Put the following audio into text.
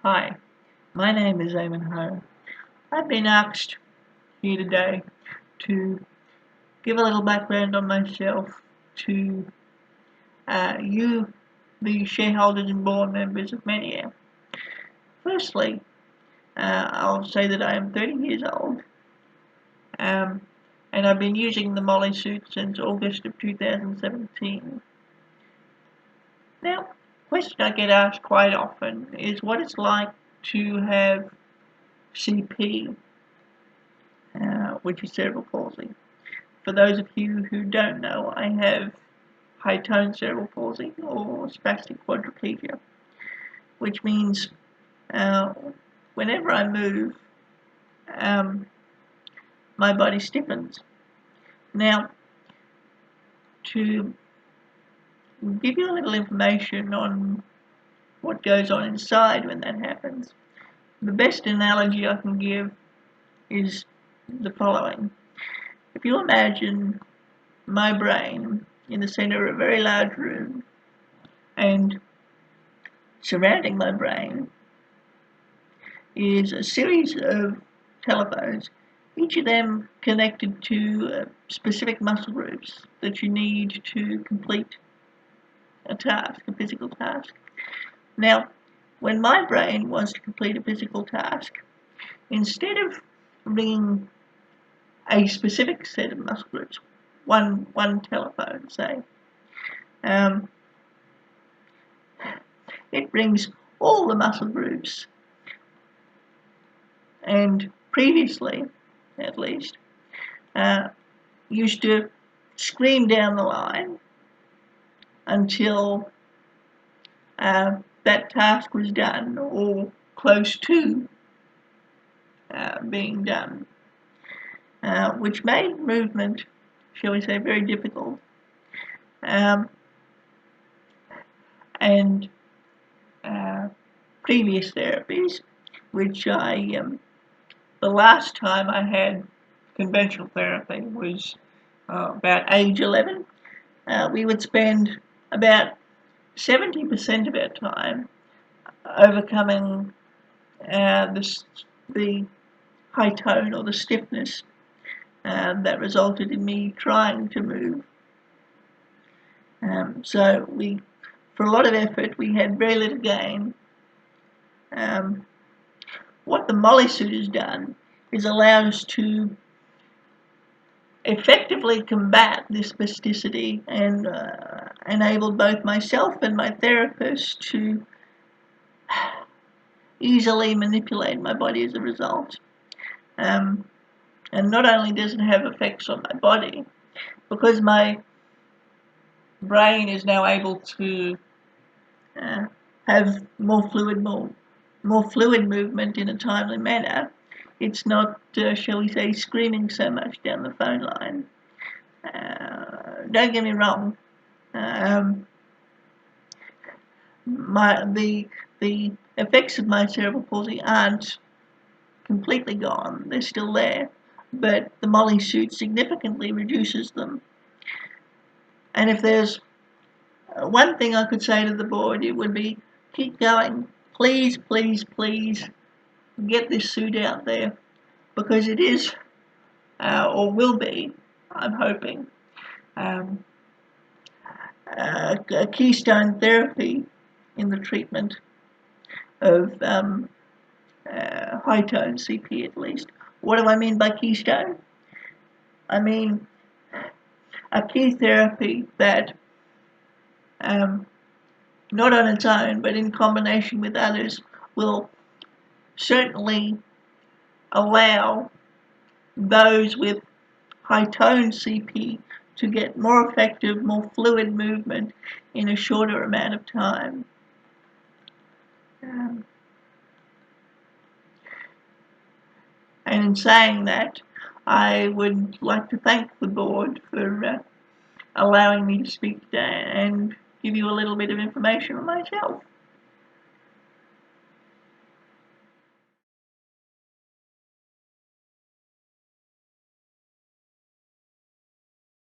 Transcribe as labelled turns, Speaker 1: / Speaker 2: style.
Speaker 1: Hi, my name is Eamon. I've been asked here today to give a little background on myself to you, the shareholders and board members of Medimart. Firstly, I'll say that I am 30 years old, and I've been using the Mollii suit since August of 2017. Now, the question I get asked quite often is what it's like to have CP, which is cerebral palsy. For those of you who don't know, I have high-tone cerebral palsy or spastic quadriplegia, which means whenever I move, my body stiffens. Now, to give you a little information on what goes on inside when that happens, the best analogy I can give is the following. If you imagine my brain in the center of a very large room, and surrounding my brain is a series of telephones, each of them connected to specific muscle groups that you need to complete a task, a physical task. Now, when my brain wants to complete a physical task, instead of ringing a specific set of muscle groups, one telephone, say, it rings all the muscle groups, and previously, at least, used to scream down the line until that task was done or close to being done, which made movement, shall we say, very difficult. And previous therapies, which the last time I had conventional therapy was about age 11. We would spend about 70% of our time overcoming the high tone or the stiffness that resulted in me trying to move. So for a lot of effort, we had very little gain. What the Mollii suit has done is allow us to effectively combat this spasticity and enable both myself and my therapist to easily manipulate my body as a result. And not only does it have effects on my body, because my brain is now able to have more fluid movement in a timely manner, it's not, shall we say, screaming so much down the phone line. Don't get me wrong. The effects of my cerebral palsy aren't completely gone. They're still there, but the Mollii suit significantly reduces them. And if there's one thing I could say to the board, it would be keep going. Please, please, please get this suit out there, because it is, or will be, I'm hoping, a keystone therapy in the treatment of high-tone CP, at least. What do I mean by keystone? I mean a key therapy that not on its own, but in combination with others, will certainly allow those with high-tone CP to get more effective, more fluid movement in a shorter amount of time. And in saying that, I would like to thank the board for allowing me to speak today and give you a little bit of information on myself.